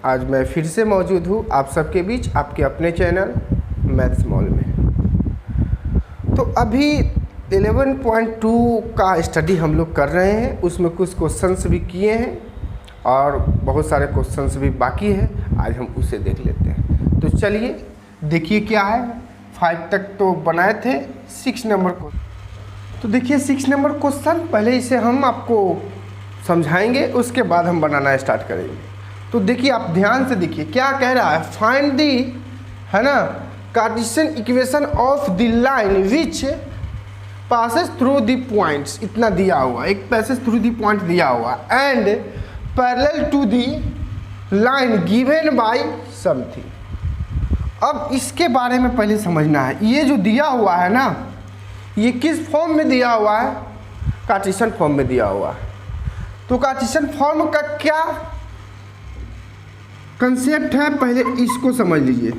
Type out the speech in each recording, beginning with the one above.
आज मैं फिर से मौजूद हूँ आप सबके बीच आपके अपने चैनल मैथ्स मॉल में। तो अभी 11.2 का स्टडी हम लोग कर रहे हैं, उसमें कुछ क्वेश्चंस भी किए हैं और बहुत सारे क्वेश्चंस भी बाकी है। आज हम उसे देख लेते हैं। तो चलिए देखिए क्या है। 5 तक तो बनाए थे, 6 नंबर को। तो देखिए 6 नंबर क्वेश्चन, पहले इसे हम आपको समझाएंगे, उसके बाद हम बनाना स्टार्ट करेंगे। तो देखिए आप ध्यान से देखिए क्या कह रहा है। फाइंड दी, है ना, Cartesian equation of the line which passes through the points. इतना दिया हुआ, एक पैसेज थ्रू द पॉइंट दिया हुआ and parallel to the line given by something. अब इसके बारे में पहले समझना है। ये जो दिया हुआ है ना, ये किस फॉर्म में दिया हुआ है? कार्टेशियन फॉर्म में दिया हुआ है। तो कार्टेशियन फॉर्म का क्या कंसेप्ट है, पहले इसको समझ लीजिए।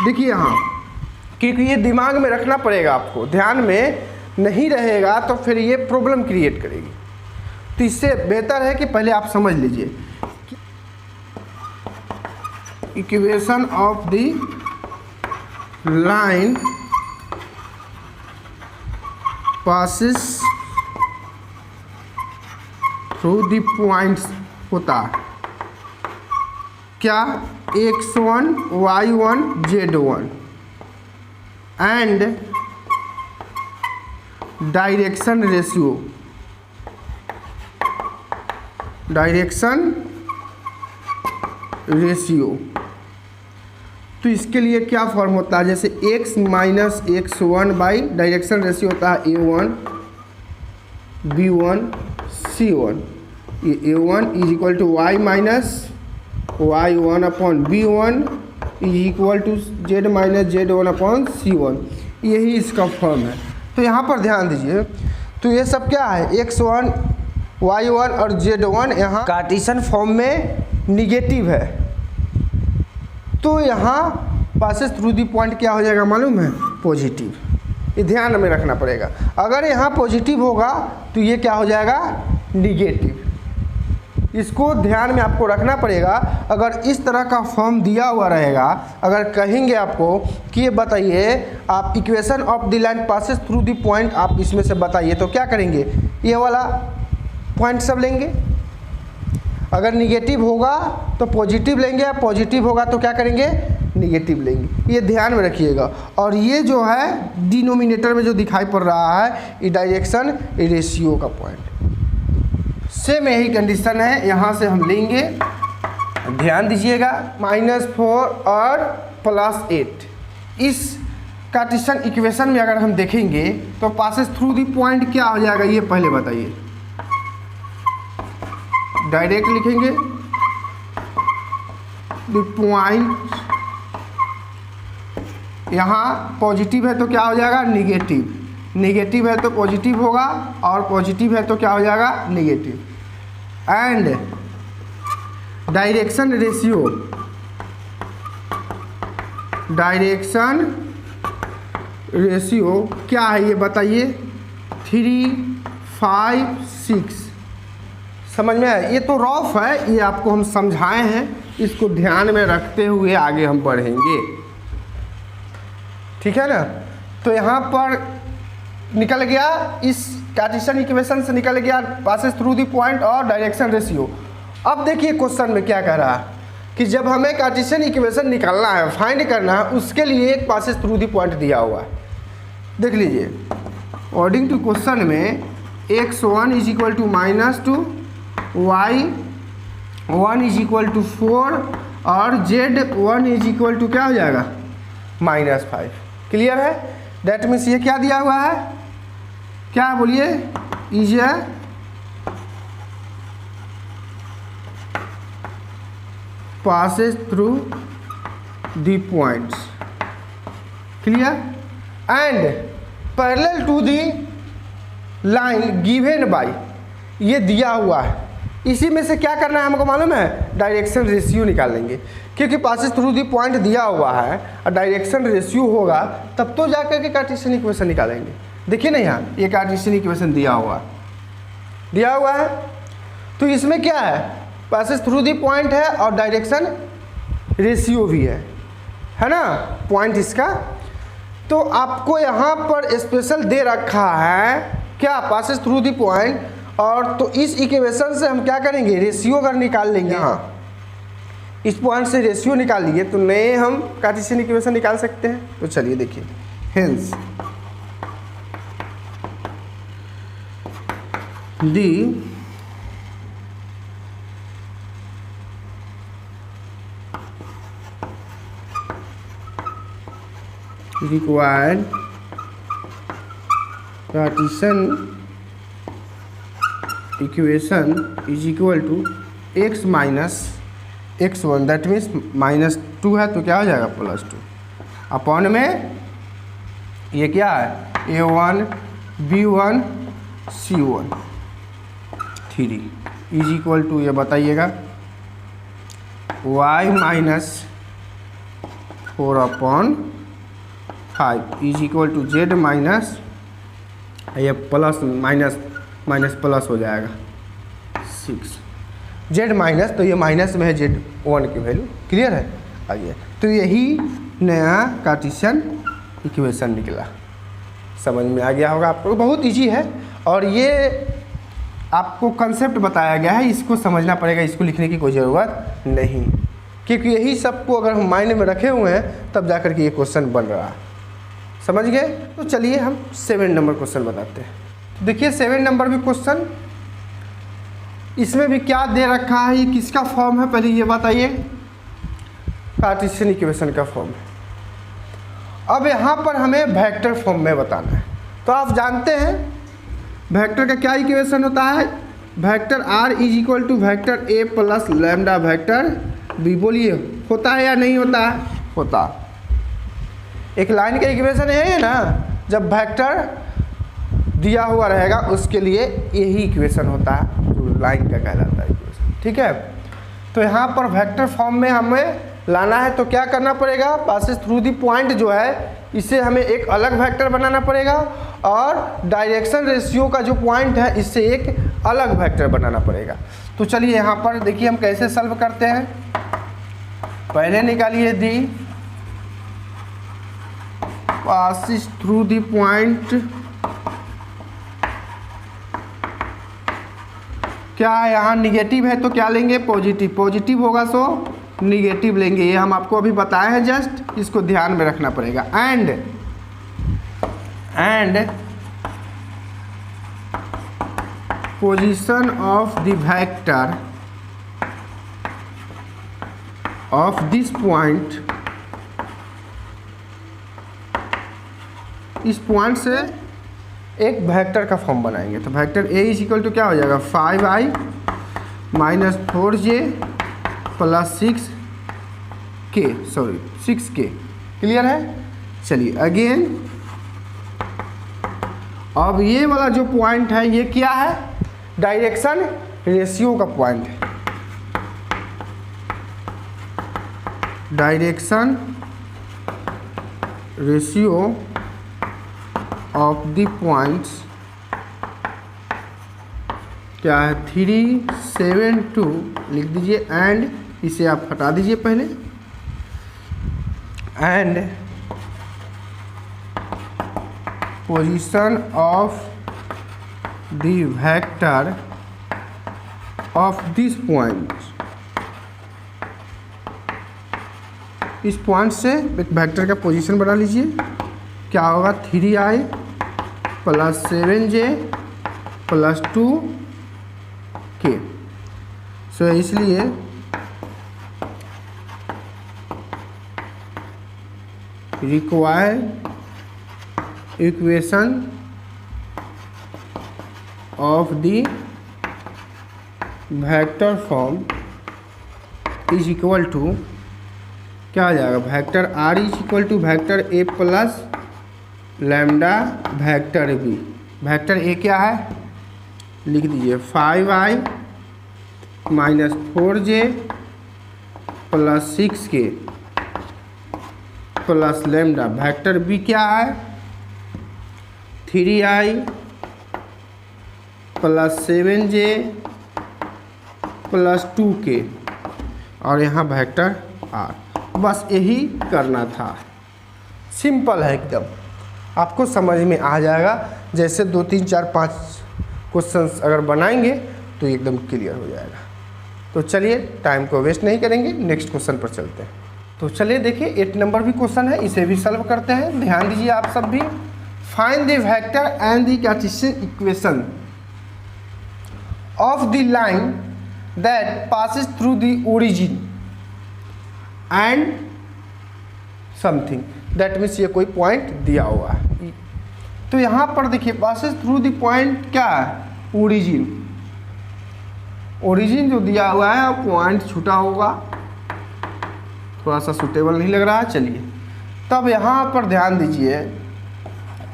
देखिए यहाँ, क्योंकि ये दिमाग में रखना पड़ेगा आपको, ध्यान में नहीं रहेगा तो फिर ये प्रॉब्लम क्रिएट करेगी। तो इससे बेहतर है कि पहले आप समझ लीजिए। Equation of the line passes through the points होता है क्या? x1 y1 z1 and direction ratio. तो इसके लिए क्या फॉर्म होता है? जैसे x minus x1 by direction ratio होता है a1 b1 c1। ये a1 is equal to y minus y1 upon b1 is equal to z minus z1 upon c1। यही इसका फॉर्म है। तो यहाँ पर ध्यान दीजिए। तो ये सब क्या है? x1 y1 और z1 यहाँ कार्टेशियन फॉर्म में निगेटिव है। तो यहाँ पासेस थ्रू दी पॉइंट क्या हो जाएगा मालूम है? पॉजिटिव। ये ध्यान में रखना पड़ेगा। अगर यहाँ पॉजिटिव होगा तो ये क्या हो जाएगा? निगेटिव। इसको ध्यान में आपको रखना पड़ेगा। अगर इस तरह का फॉर्म दिया हुआ रहेगा, अगर कहेंगे आपको कि ये बताइए आप equation of the line passes through the point, आप इसमें से बताइए, तो क्या करेंगे? ये वाला पॉइंट सब लेंगे। अगर निगेटिव होगा तो पॉजिटिव लेंगे, पॉजिटिव होगा तो क्या करेंगे? निगेटिव लेंगे। ये ध्यान में रखिएगा। और ये जो है डिनोमिनेटर में जो दिखाई पड़ रहा है, ये डायरेक्शन रेशियो का पॉइंट। सेम यही कंडीशन है, यहाँ से हम लेंगे। ध्यान दीजिएगा, -4 और +8। इस कार्टेशियन इक्वेशन में अगर हम देखेंगे तो पासेस थ्रू दी पॉइंट क्या हो जाएगा, ये पहले बताइए। डायरेक्ट लिखेंगे द पॉइंट, यहाँ पॉजिटिव है तो क्या हो जाएगा? निगेटिव। निगेटिव है तो पॉजिटिव होगा, और पॉजिटिव है तो क्या हो जाएगा? निगेटिव। एंड डायरेक्शन रेशियो, क्या है ये बताइए? 3, 5, 6। समझ में आया? ये तो रफ है, ये आपको हम समझाए हैं, इसको ध्यान में रखते हुए आगे हम बढ़ेंगे, ठीक है ना। तो यहाँ पर निकल गया, इस कार्टेशियन इक्वेशन से निकल गया पासेस थ्रू द पॉइंट और डायरेक्शन रेशियो। अब देखिए क्वेश्चन में क्या कह रहा है कि जब हमें कार्टेशियन इक्वेशन निकालना है, फाइंड करना है, उसके लिए एक पासेस थ्रू द पॉइंट दिया हुआ है। देख लीजिए, अकॉर्डिंग टू क्वेश्चन में x1 is equal to -2, y1 is equal to 4 और z1 इज इक्वल टू क्या हो जाएगा? -5। क्लियर है? दैट मीन्स ये क्या दिया हुआ है? क्या बोलिए? Is a passes through the points. Clear? And parallel to the line given by, ये दिया हुआ है। इसी में से क्या करना है हमको मालूम है? डायरेक्शन रेशियो निकालेंगे, क्योंकि पासेस थ्रू दी पॉइंट दिया हुआ है और डायरेक्शन रेशियो होगा तब तो जाकर के कार्टेशियन इक्वेशन निकालेंगे। देखिए ना, यहाँ ये कार्टेशियन इक्वेशन दिया हुआ है। तो इसमें क्या है? पासेस थ्रू दी पॉइंट है और डायरेक्शन रेशियो भी है ना पॉइंट इसका। तो आपको यहाँ पर स्पेशल दे रखा है क्या, पासेस थ्रू दी पॉइंट, और तो इस इक्वेशन से हम क्या करेंगे, रेशियो अगर निकाल लेंगे, हाँ इस पॉइंट से रेशियो निकाल लिए तो नए हम कार्टेशियन इक्वेशन निकाल सकते हैं। तो चलिए देखिए, hence the required Cartesian equation is equal to x minus x1, that means -2 है तो क्या हो जाएगा +2 अपॉन में ये क्या है a1 b1 c1 3 is equal to, ये बताइएगा y minus 4/5 is equal to z minus, ये प्लस माइनस प्लस हो जाएगा 6 z माइनस, तो ये माइनस में है z1 की वैल्यू, क्लियर है आइए। तो यही नया कार्टेशियन इक्वेशन निकला, समझ में आ गया होगा आपको, बहुत इजी है और ये आपको कंसेप्ट बताया गया है, इसको समझना पड़ेगा, इसको लिखने की कोई ज़रूरत नहीं, क्योंकि यही सबको अगर हम माइंड में रखे हुए हैं तब जाकर के ये क्वेश्चन बन रहा है, समझ गए। तो चलिए हम 7 नंबर क्वेश्चन बताते हैं। तो देखिए 7 नंबर में क्वेश्चन, इसमें भी क्या दे रखा है, ये किसका फॉर्म है पहले ये बताइए, कार्टेशियन इक्वेशन का फॉर्म है। अब यहाँ पर हमें वेक्टर फॉर्म में बताना है। तो आप जानते हैं वेक्टर का क्या इक्वेशन होता है, vector r is equal to vector a plus lambda vector b, बोलिए होता है या नहीं होता है, होता। एक लाइन का इक्वेशन है ये ना, जब वेक्टर दिया हुआ रहेगा उसके लिए यही इक्वेशन होता है जो लाइन का कहलाता है इक्वेशन, ठीक है। तो यहाँ पर वेक्टर फॉर्म में हमें लाना है तो क्या करना पड़ेगा, पासेस थ्रू दी पॉइंट जो है इसे हमें एक अलग वेक्टर बनाना पड़ेगा और डायरेक्शन रेशियो का जो पॉइंट है इससे एक अलग वेक्टर बनाना पड़ेगा। तो चलिए यहाँ पर देखिए हम कैसे सॉल्व करते हैं। पहले निकालिए दी पासेस थ्रू दी पॉइंट, क्या है यहाँ निगेटिव है तो क्या लेंगे, पॉजिटिव, पॉजिटिव होगा सो निगेटिव लेंगे, ये हम आपको अभी बताए हैं जस्ट, इसको ध्यान में रखना पड़ेगा। And position of the vector of this point, इस पॉइंट से एक वेक्टर का फॉर्म बनाएंगे। तो vector a is equal to क्या हो जाएगा 5i minus 4j plus 6k, clear है। चलिए अगेन, अब ये वाला जो पॉइंट है ये क्या है, डायरेक्शन रेशियो का पॉइंट है, direction ratio of the points क्या है 3, 7, 2 लिख दीजिए, एंड इसे आप हटा दीजिए पहले, and position of the vector of this point, इस पॉइंट से एक वेक्टर का पोजीशन बना लीजिए, क्या होगा 3i plus 7j plus 2k। So इसलिए required equation of the vector form is equal to क्या आ जाएगा, vector r is equal to vector a plus lambda vector b। Vector a क्या है लिख दीजिए 5i minus 4j plus 6k plus lambda, vector b क्या है 3i plus 7j plus 2k और यहाँ वेक्टर r। बस यही करना था, सिंपल है एकदम, आपको समझ में आ जाएगा। जैसे 2 3 4 5 क्वेश्चंस अगर बनाएंगे तो एकदम क्लियर हो जाएगा। तो चलिए टाइम को वेस्ट नहीं करेंगे, नेक्स्ट क्वेश्चन पर चलते हैं। तो चलिए देखिए 8 नंबर भी क्वेश्चन है, इसे भी सॉल्व करते हैं। ध्यान दीजिए आप सब भी। Find the vector and the Cartesian equation of the line that passes through the origin and something, that means ये कोई पॉइंट दिया हुआ है। तो यहाँ पर देखिए पासिस थ्रू द पॉइंट क्या है, ओरिजिन। ओरिजिन जो दिया हुआ है पॉइंट छूटा होगा, थोड़ा सा सूटेबल नहीं लग रहा है। चलिए तब यहाँ पर ध्यान दीजिए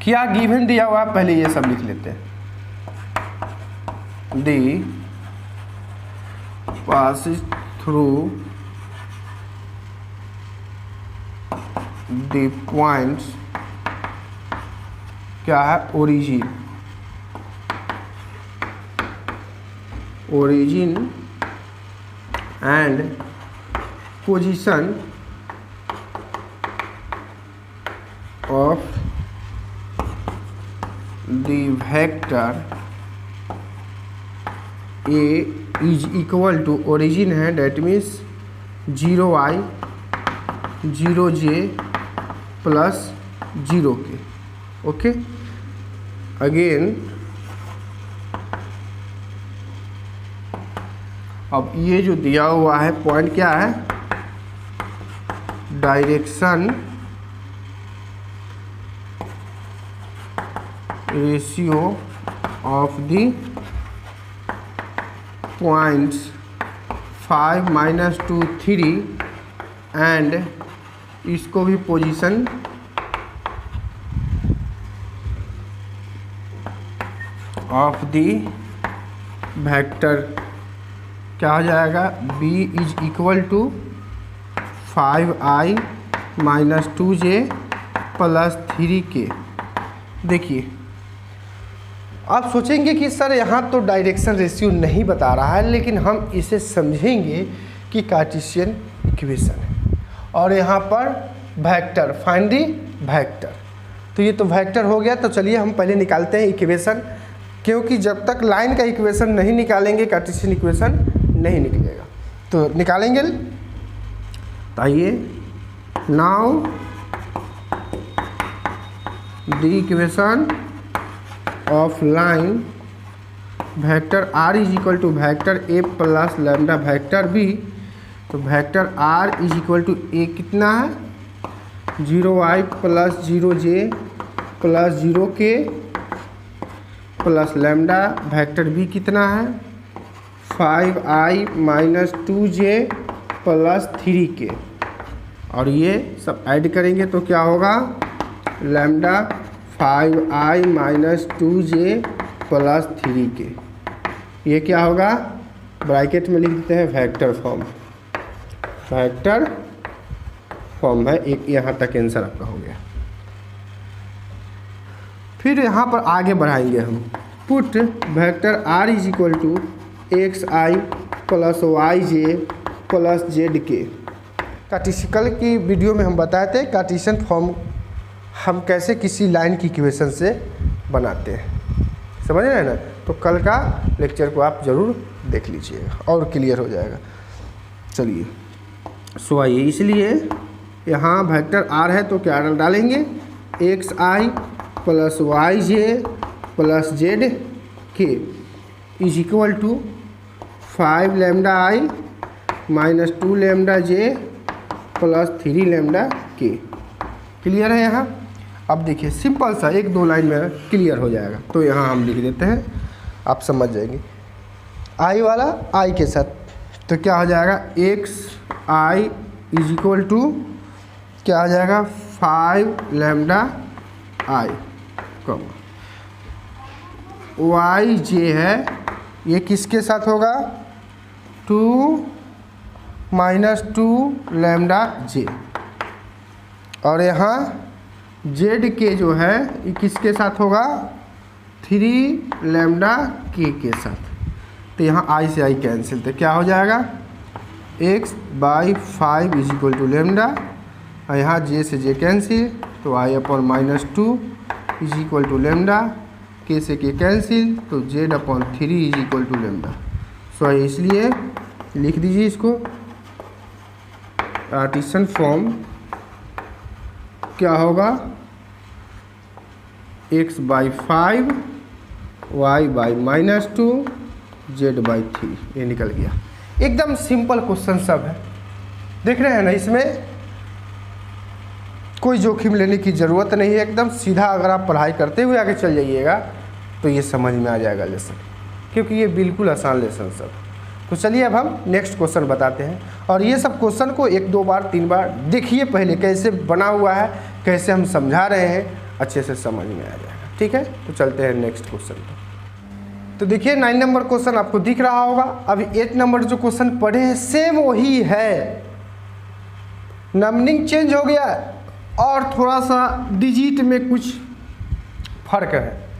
क्या गिवन दिया हुआ है, पहले ये सब लिख लेते हैं। The passes through the points क्या है, origin. Origin and position of the vector A is equal to, origin है that means 0i 0j plus 0k। Okay, again अब ये जो दिया हुआ है पॉइंट क्या है, direction ratio of the points 5 - 2 3 and इसको भी पोजीशन ऑफ द वेक्टर क्या हो जाएगा, b is equal to 5i - 2j plus 3k। देखिए आप सोचेंगे कि सर यहाँ तो डायरेक्शन रेशियो नहीं बता रहा है, लेकिन हम इसे समझेंगे कि कार्टेशियन इक्वेशन है और यहाँ पर वेक्टर, फाइंड द वेक्टर। तो ये तो वेक्टर हो गया। तो चलिए हम पहले निकालते हैं इक्वेशन, क्योंकि जब तक लाइन का इक्वेशन नहीं निकालेंगे कार्टेशियन इक्वेशन नहीं निकलेगा। तो निकालेंगे, आइए। Now the equation of line vector r is equal to vector a plus lambda vector b। तो vector r is equal to a कितना है, 0i plus 0j plus 0k plus lambda vector b कितना है, 5i - 2j plus 3k। और ये सब add करेंगे तो क्या होगा, lambda 5i - 2j plus 3k। ये क्या होगा, ब्रैकेट में लिख देते हैं वेक्टर फॉर्म। वेक्टर फॉर्म है, एक यहाँ तक आंसर आपका हो गया। फिर यहाँ पर आगे बढ़ाएंगे हम। Put vector r is equal to xi plus yj plus zk। Cartesian की वीडियो में हम बताए थे कार्टेशियन फॉर्म हम कैसे किसी लाइन की इक्वेशन से बनाते हैं, समझ रहे हैं ना। तो कल का लेक्चर को आप ज़रूर देख लीजिएगा और क्लियर हो जाएगा। चलिए सो आइए, इसलिए यहाँ वेक्टर r है तो क्या डालेंगे, xi plus yj plus zk is equal to 5 lambda i minus 2 lambda j plus 3 lambda k। Clear है यहाँ। अब देखिए सिंपल सा 1-2 लाइन में क्लियर हो जाएगा। तो यहाँ हम लिख देते हैं, आप समझ जाएंगे। i वाला i के साथ, तो क्या हो जाएगा, xi इज इक्वल टू क्या हो जाएगा, 5 लैम्डा i yj है, ये किसके साथ होगा, 2 - 2 लैम्डा j। और यहाँ zk जो है ये किसके साथ होगा, 3 लैम्डा k के साथ। तो यहाँ आई से आई कैंसिल, तो क्या हो जाएगा x/5 is equal to lambda, और यहाँ जे से जे कैंसिल, तो i/-2 is equal to lambda, के से के कैंसिल, तो z/3 is equal to lambda. So इसलिए लिख दीजिए इसको कार्टेशियन फॉर्म क्या होगा, x/5 y/-2 z/3, ये निकल गया। एकदम सिंपल क्वेश्चन सब है, देख रहे हैं ना, इसमें कोई जोखिम लेने की ज़रूरत नहीं है, एकदम सीधा। अगर आप पढ़ाई करते हुए आगे चल जाइएगा तो ये समझ में आ जाएगा लेसन, क्योंकि ये बिल्कुल आसान लेसन सब। तो चलिए अब हम नेक्स्ट क्वेश्चन बताते हैं, और ये सब क्वेश्चन को 1-2 बार 3 बार देखिए पहले, कैसे बना हुआ है, कैसे हम समझा रहे हैं, अच्छे से समझ में आ जाएगा। ठीक है, तो चलते हैं नेक्स्ट क्वेश्चन पर। तो देखिए 9 नंबर क्वेश्चन आपको दिख रहा होगा। अभी 8 नंबर जो क्वेश्चन पढ़े हैं सेम वही है, नंबरिंग चेंज हो गया और थोड़ा सा डिजिट में कुछ फर्क है।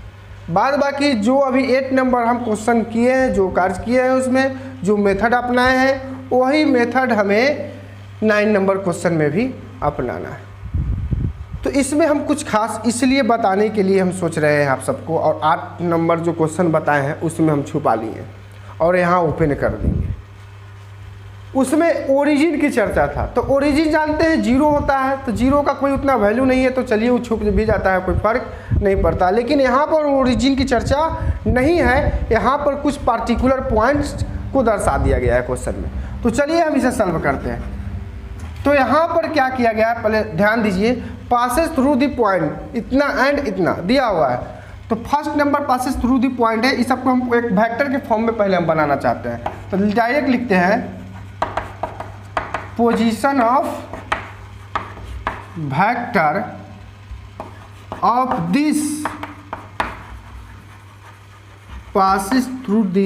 बाद बाकी जो अभी 8 नंबर हम क्वेश्चन किए हैं, जो कार्य किए हैं, उसमें जो मेथड अपनाए हैं वही मेथड हमें 9 नंबर क्वेश्चन में भी अपनाना है। तो इसमें हम कुछ खास इसलिए बताने के लिए हम सोच रहे हैं आप सबको, और 8 नंबर जो क्वेश्चन बताए हैं उसमें हम छुपा लिए और यहाँ ओपन कर देंगे। उसमें ओरिजिन की चर्चा था, तो ओरिजिन जानते हैं 0 होता है, तो 0 का कोई उतना वैल्यू नहीं है, तो चलिए वो छुप भी जाता है, कोई फ़र्क नहीं पड़ता। लेकिन यहाँ पर ओरिजिन की चर्चा नहीं है, यहाँ पर कुछ पार्टिकुलर पॉइंट्स को दर्शा दिया गया है क्वेश्चन में। तो चलिए हम इसे सॉल्व करते हैं। तो यहाँ पर क्या किया गया है, पहले ध्यान दीजिए, पासेस थ्रू द पॉइंट, इतना एंड इतना दिया हुआ है। तो first number passes through the point है, इस सबको हम एक वेक्टर के फॉर्म में पहले हम बनाना चाहते हैं। तो डायरेक्ट लिखते हैं position of vector of this passes through the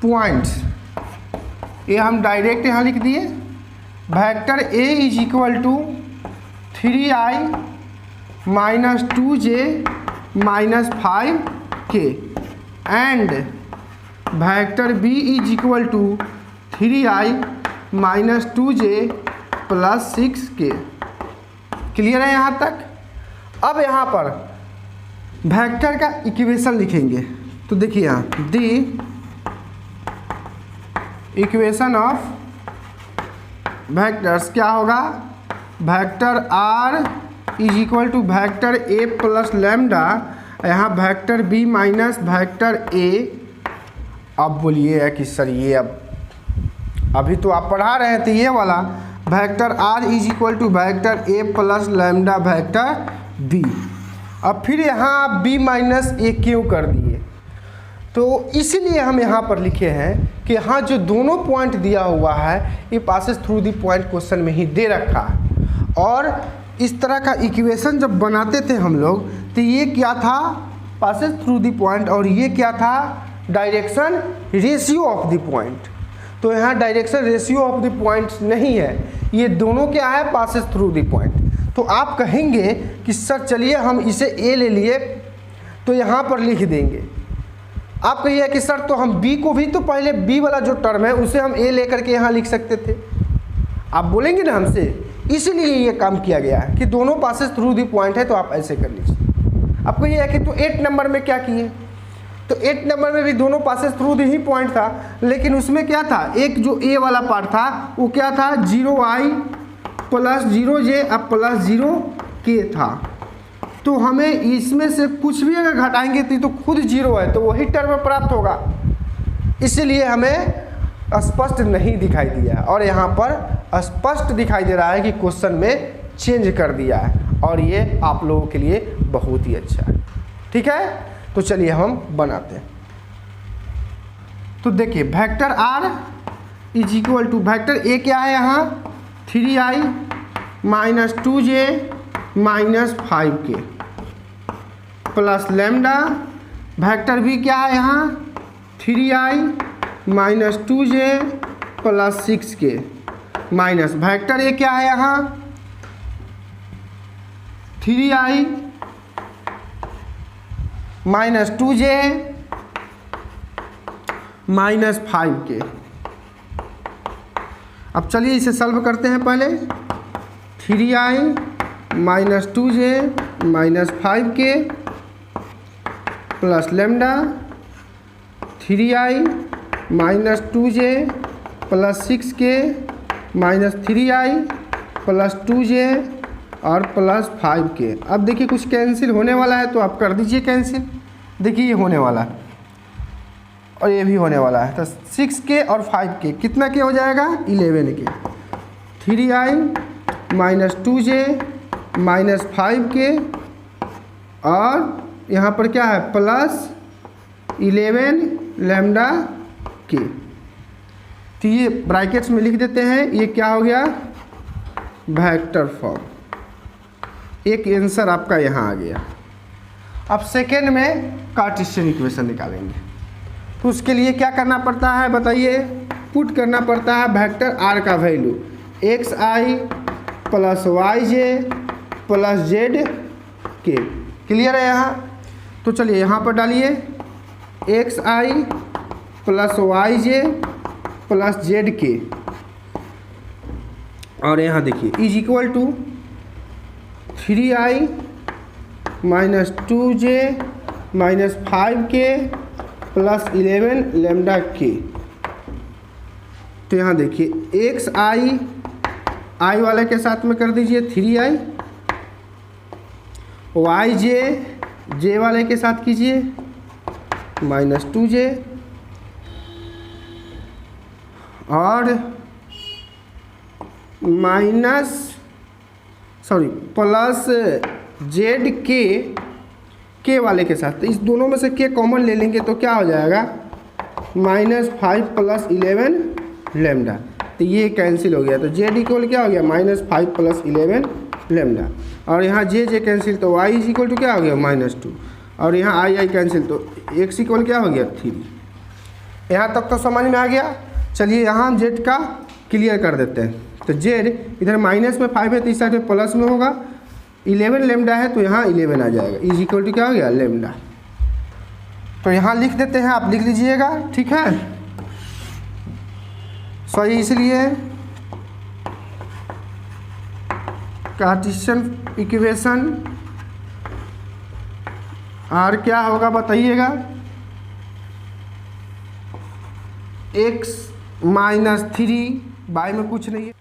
points, ये हम डायरेक्ट यहाँ लिख दिए। Vector A is equal to 3i minus 2j minus 5k and vector B is equal to 3i minus 2j plus 6k। Clear है यहाँ तक? अब यहाँ पर वेक्टर का इक्वेशन लिखेंगे। तो देखिए यहाँ दी इक्वेशन ऑफ वेक्टर्स क्या होगा, vector R is equal to vector A plus lambda, यहाँ vector B minus vector A. अब बोलिए कि सर ये अभी तो आप पढ़ा रहे थे ये वाला, vector R is equal to vector A plus lambda vector B. अब फिर यहाँ आप बी माइनस ए क्यों कर दिए, तो इसलिए हम यहाँ पर लिखे हैं कि हाँ जो दोनों पॉइंट दिया हुआ है ये passes through the point question में ही दे रखा है। और इस तरह का इक्वेशन जब बनाते थे हम लोग, तो ये क्या था, पासेस थ्रू दी पॉइंट, और ये क्या था, direction ratio of the point. तो यहाँ direction ratio of the point नहीं है, ये दोनों क्या है, पासेस थ्रू दी पॉइंट। तो आप कहेंगे कि सर चलिए हम इसे ए ले लिए, तो यहाँ पर लिख देंगे। आप कहिए कि सर तो हम बी को भी, तो पहले बी वाला जो टर्म है उसे हम ए लेकर के यहाँ लिख सकते थे, आप बोलेंगे ना हमसे, इसलिए ये काम किया गया है कि दोनों पासेस थ्रू दी पॉइंट है, तो आप ऐसे कर लीजिए। आपको ये है कि तो 8 नंबर में क्या किए, तो 8 नंबर में भी दोनों passes through the he point था, लेकिन उसमें क्या था, एक जो ए वाला पार्ट था वो क्या था, 0i प्लस 0j अब प्लस 0k था। तो हमें इसमें से कुछ भी अगर घटाएंगे तो खुद 0 है, तो वही टर्म प्राप्त होगा, इसलिए हमें स्पष्ट नहीं दिखाई दिया। और यहाँ पर स्पष्ट दिखाई दे रहा है कि क्वेश्चन में चेंज कर दिया है, और ये आप लोगों के लिए बहुत ही अच्छा है। ठीक है, तो चलिए हम बनाते हैं। तो देखिए vector R is equal to vector A क्या है यहाँ, 3i minus 2j minus 5k plus lambda, vector B क्या है यहाँ, 3i minus 2j plus 6k minus vector A क्या है यहाँ, 3i माइनस 2j -5 के। अब चलिए इसे सॉल्व करते हैं पहले। 3i - 2j - 5k plus lambda, 3i - 2j plus 6k minus 3i plus 2j और प्लस 5k। अब देखिए कुछ कैंसिल होने वाला है तो आप कर दीजिए कैंसिल। देखिए ये होने वाला है और ये भी होने वाला है, तो 6k और 5k कितना के हो जाएगा 11k। 3i - 2j - 5k और यहाँ पर क्या है प्लस 11 लैम्डा k। तो ये ब्रैकेट्स में लिख देते हैं। ये क्या हो गया वेक्टर फॉर्म। एक आंसर आपका यहाँ आ गया। अब सेकेंड में कार्टेशियन इक्वेशन निकालेंगे तो उसके लिए क्या करना पड़ता है बताइए। पुट करना पड़ता है वेक्टर r का value xi plus yj plus zk। Clear है यहाँ? तो चलिए यहाँ पर डालिए xi plus yj plus zk और यहाँ देखिए is equal to 3i - 2j - 5k plus 11 lambda k। तो यहाँ देखिए xi i वाले के साथ में कर दीजिए 3i, yj j वाले के साथ कीजिए -2j और प्लस zk वाले के साथ। तो इस दोनों में से k कॉमन ले लेंगे तो क्या हो जाएगा -5 प्लस 11 लैम्डा। तो ये कैंसिल हो गया तो z इक्वल क्या हो गया -5 प्लस 11 लैम्डा और यहाँ j कैंसिल तो y इज इक्वल टू क्या हो गया -2 और यहाँ i कैंसिल तो x इक्वल क्या हो गया 3। यहाँ तक तो समझ में आ गया। चलिए यहाँ हम z का क्लियर कर देते हैं। तो z इधर माइनस में 5 है तो इस साइड में प्लस में होगा। 11 लैम्डा है तो यहाँ 11 आ जाएगा इज इक्वल टू क्या हो गया लैम्डा। तो यहाँ लिख देते हैं, आप लिख लीजिएगा ठीक है। सही इसलिए कार्टेशियन इक्वेशन r क्या होगा बताइएगा x - 3 बाय में कुछ नहीं है।